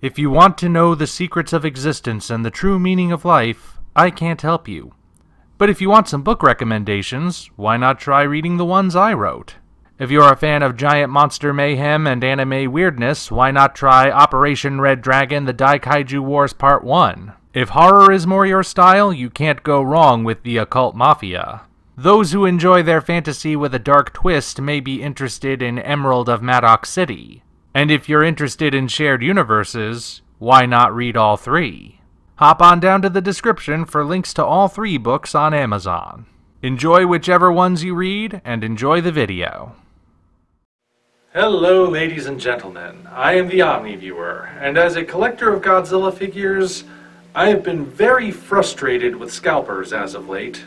If you want to know the secrets of existence and the true meaning of life, I can't help you. But if you want some book recommendations, why not try reading the ones I wrote? If you're a fan of giant monster mayhem and anime weirdness, why not try Operation Red Dragon: The Daikaiju Wars Part 1? If horror is more your style, you can't go wrong with The Occult Mafia. Those who enjoy their fantasy with a dark twist may be interested in Emerald of Maddox City. And if you're interested in shared universes, why not read all three? Hop on down to the description for links to all 3 books on Amazon. Enjoy whichever ones you read, and enjoy the video. Hello ladies and gentlemen, I am the Omni viewer, and as a collector of Godzilla figures, I have been very frustrated with scalpers as of late.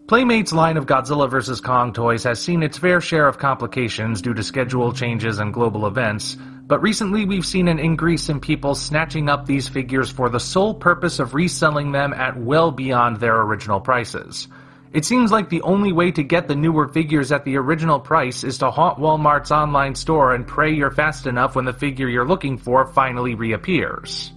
Playmates' line of Godzilla vs. Kong toys has seen its fair share of complications due to schedule changes and global events, but recently we've seen an increase in people snatching up these figures for the sole purpose of reselling them at well beyond their original prices. It seems like the only way to get the newer figures at the original price is to haunt Walmart's online store and pray you're fast enough when the figure you're looking for finally reappears.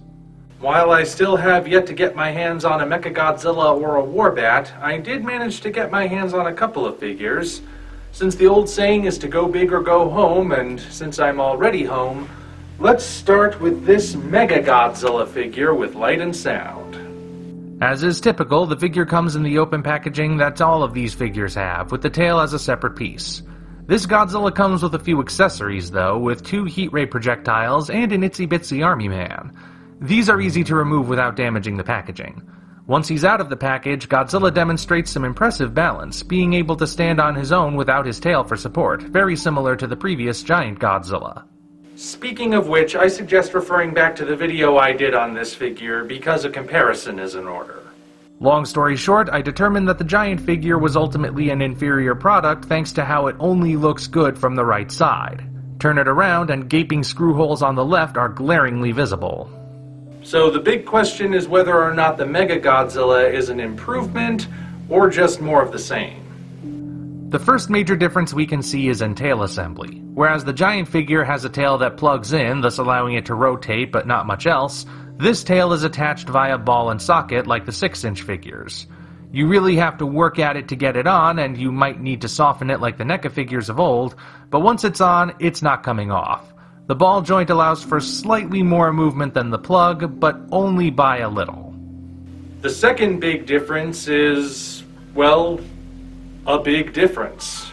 While I still have yet to get my hands on a Mechagodzilla or a Warbat, I did manage to get my hands on a couple of figures. Since the old saying is to go big or go home, and since I'm already home, let's start with this Mechagodzilla figure with light and sound. As is typical, the figure comes in the open packaging that all of these figures have, with the tail as a separate piece. This Godzilla comes with a few accessories though, with 2 heat ray projectiles and an itsy bitsy army man. These are easy to remove without damaging the packaging. Once he's out of the package, Godzilla demonstrates some impressive balance, being able to stand on his own without his tail for support, very similar to the previous giant Godzilla. Speaking of which, I suggest referring back to the video I did on this figure because a comparison is in order. Long story short, I determined that the giant figure was ultimately an inferior product thanks to how it only looks good from the right side. Turn it around and gaping screw holes on the left are glaringly visible. So the big question is whether or not the Mechagodzilla is an improvement or just more of the same. The first major difference we can see is in tail assembly. Whereas the giant figure has a tail that plugs in, thus allowing it to rotate but not much else, this tail is attached via ball and socket like the 6-inch figures. You really have to work at it to get it on, and you might need to soften it like the NECA figures of old, but once it's on, it's not coming off. The ball joint allows for slightly more movement than the plug, but only by a little. The second big difference is, well, a big difference.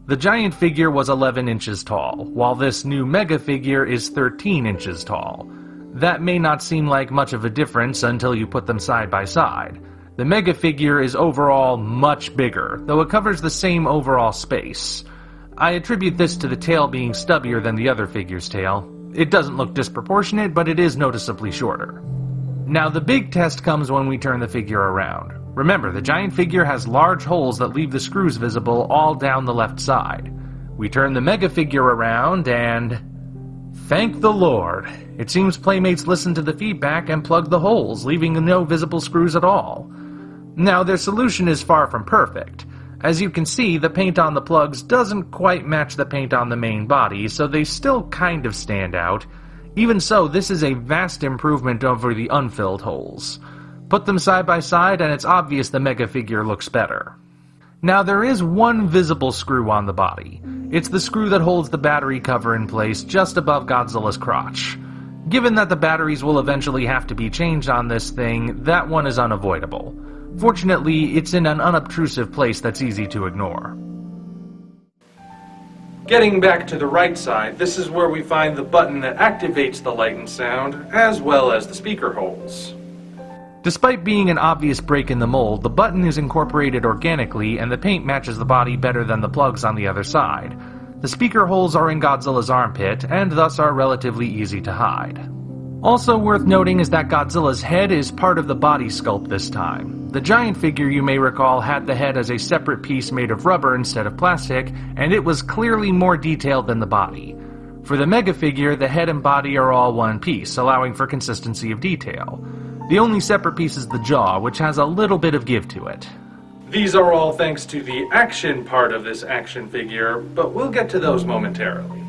The giant figure was 11 inches tall, while this new mega figure is 13 inches tall. That may not seem like much of a difference until you put them side by side. The mega figure is overall much bigger, though it covers the same overall space. I attribute this to the tail being stubbier than the other figure's tail. It doesn't look disproportionate, but it is noticeably shorter. Now the big test comes when we turn the figure around. Remember, the giant figure has large holes that leave the screws visible all down the left side. We turn the mega figure around and... thank the Lord! It seems Playmates listened to the feedback and plugged the holes, leaving no visible screws at all. Now their solution is far from perfect. As you can see, the paint on the plugs doesn't quite match the paint on the main body, so they still kind of stand out. Even so, this is a vast improvement over the unfilled holes. Put them side by side and it's obvious the mega figure looks better. Now there is one visible screw on the body. It's the screw that holds the battery cover in place just above Godzilla's crotch. Given that the batteries will eventually have to be changed on this thing, that one is unavoidable. Fortunately, it's in an unobtrusive place that's easy to ignore. Getting back to the right side, this is where we find the button that activates the light and sound, as well as the speaker holes. Despite being an obvious break in the mold, the button is incorporated organically and the paint matches the body better than the plugs on the other side. The speaker holes are in Godzilla's armpit, and thus are relatively easy to hide. Also worth noting is that Godzilla's head is part of the body sculpt this time. The giant figure, you may recall, had the head as a separate piece made of rubber instead of plastic, and it was clearly more detailed than the body. For the mega figure, the head and body are all one piece, allowing for consistency of detail. The only separate piece is the jaw, which has a little bit of give to it. These are all thanks to the action part of this action figure, but we'll get to those momentarily.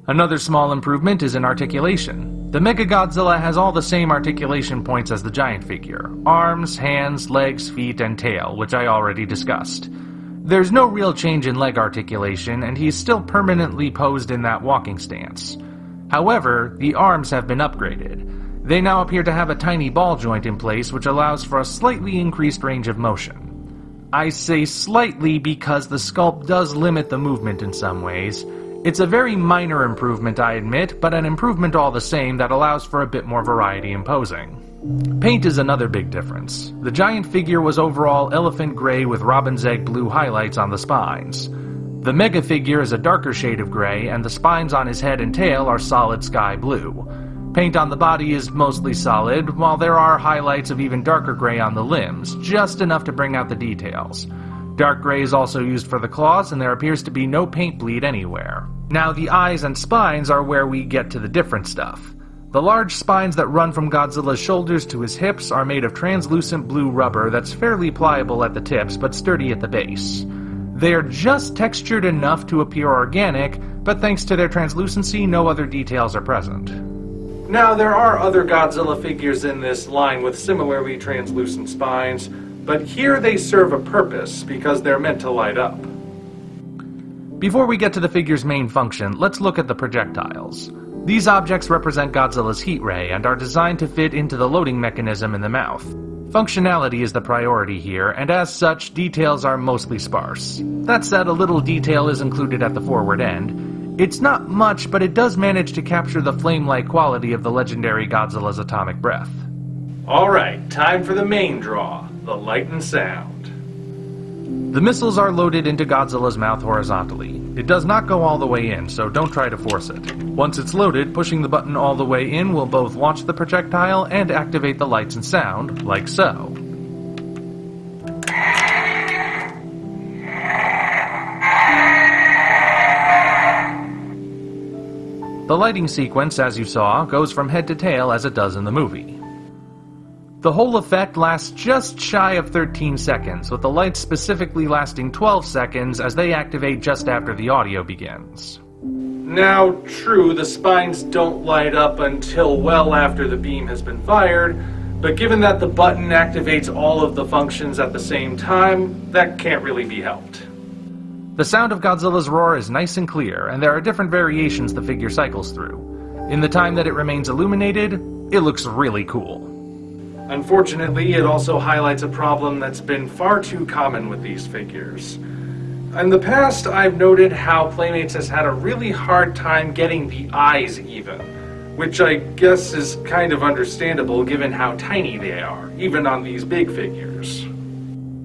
Another small improvement is in articulation. The Mechagodzilla has all the same articulation points as the giant figure: arms, hands, legs, feet, and tail, which I already discussed. There's no real change in leg articulation, and he's still permanently posed in that walking stance. However, the arms have been upgraded. They now appear to have a tiny ball joint in place, which allows for a slightly increased range of motion. I say slightly because the sculpt does limit the movement in some ways. It's a very minor improvement, I admit, but an improvement all the same that allows for a bit more variety in posing. Paint is another big difference. The giant figure was overall elephant gray with robin's egg blue highlights on the spines. The mega figure is a darker shade of gray, and the spines on his head and tail are solid sky blue. Paint on the body is mostly solid, while there are highlights of even darker gray on the limbs, just enough to bring out the details. Dark gray is also used for the claws, and there appears to be no paint bleed anywhere. Now the eyes and spines are where we get to the different stuff. The large spines that run from Godzilla's shoulders to his hips are made of translucent blue rubber that's fairly pliable at the tips but sturdy at the base. They are just textured enough to appear organic, but thanks to their translucency, no other details are present. Now, there are other Godzilla figures in this line with similarly translucent spines, but here they serve a purpose because they're meant to light up. Before we get to the figure's main function, let's look at the projectiles. These objects represent Godzilla's heat ray and are designed to fit into the loading mechanism in the mouth. Functionality is the priority here, and as such, details are mostly sparse. That said, a little detail is included at the forward end. It's not much, but it does manage to capture the flame-like quality of the legendary Godzilla's atomic breath. Alright, time for the main draw, the light and sound. The missiles are loaded into Godzilla's mouth horizontally. It does not go all the way in, so don't try to force it. Once it's loaded, pushing the button all the way in will both launch the projectile and activate the lights and sound, like so. The lighting sequence, as you saw, goes from head to tail as it does in the movie. The whole effect lasts just shy of 13 seconds, with the lights specifically lasting 12 seconds as they activate just after the audio begins. Now, true, the spines don't light up until well after the beam has been fired, but given that the button activates all of the functions at the same time, that can't really be helped. The sound of Godzilla's roar is nice and clear, and there are different variations the figure cycles through. In the time that it remains illuminated, it looks really cool. Unfortunately, it also highlights a problem that's been far too common with these figures. In the past, I've noted how Playmates has had a really hard time getting the eyes even, which I guess is kind of understandable given how tiny they are, even on these big figures.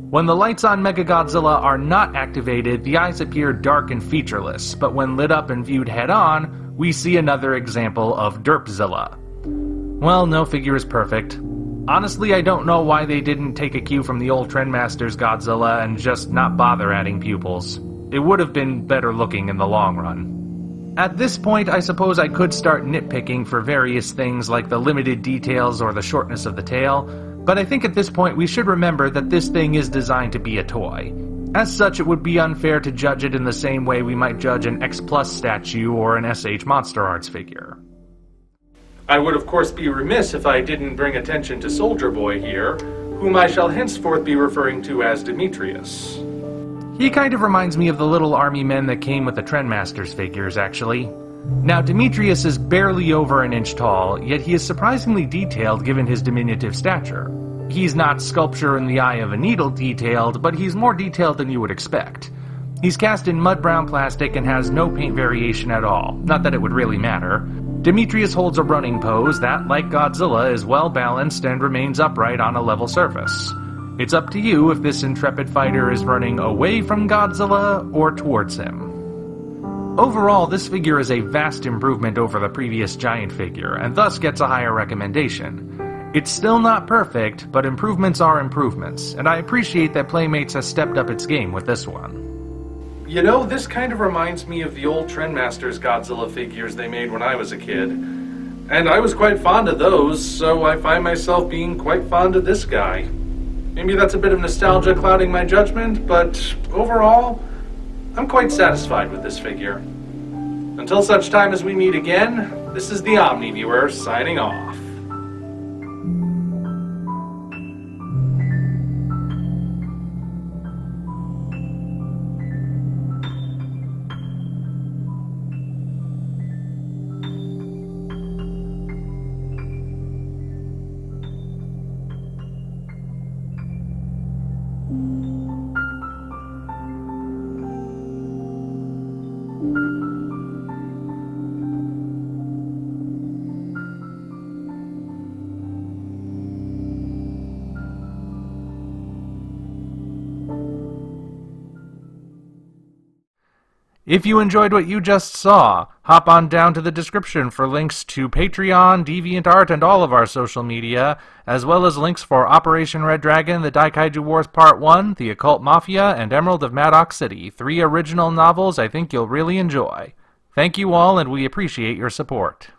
When the lights on Mechagodzilla are not activated, the eyes appear dark and featureless, but when lit up and viewed head-on, we see another example of Derpzilla. Well, no figure is perfect. Honestly, I don't know why they didn't take a cue from the old Trendmasters Godzilla and just not bother adding pupils. It would have been better looking in the long run. At this point, I suppose I could start nitpicking for various things like the limited details or the shortness of the tail, but I think at this point we should remember that this thing is designed to be a toy. As such, it would be unfair to judge it in the same way we might judge an X Plus statue or an SH Monster Arts figure. I would of course be remiss if I didn't bring attention to Soldier Boy here, whom I shall henceforth be referring to as Demetrius. He kind of reminds me of the little army men that came with the Trendmasters figures, actually. Now, Demetrius is barely over an inch tall, yet he is surprisingly detailed given his diminutive stature. He's not sculpture in the eye of a needle detailed, but he's more detailed than you would expect. He's cast in mud brown plastic and has no paint variation at all, not that it would really matter. Demetrius holds a running pose that, like Godzilla, is well balanced and remains upright on a level surface. It's up to you if this intrepid fighter is running away from Godzilla or towards him. Overall, this figure is a vast improvement over the previous giant figure, and thus gets a higher recommendation. It's still not perfect, but improvements are improvements, and I appreciate that Playmates has stepped up its game with this one. You know, this kind of reminds me of the old Trendmasters Godzilla figures they made when I was a kid. And I was quite fond of those, so I find myself being quite fond of this guy. Maybe that's a bit of nostalgia clouding my judgment, but overall, I'm quite satisfied with this figure. Until such time as we meet again, This is the Omni Viewer signing off. If you enjoyed what you just saw, hop on down to the description for links to Patreon, DeviantArt, and all of our social media, as well as links for Operation Red Dragon, The Daikaiju Wars Part 1, The Occult Mafia, and Emerald of Maddox City, 3 original novels I think you'll really enjoy. Thank you all, and we appreciate your support.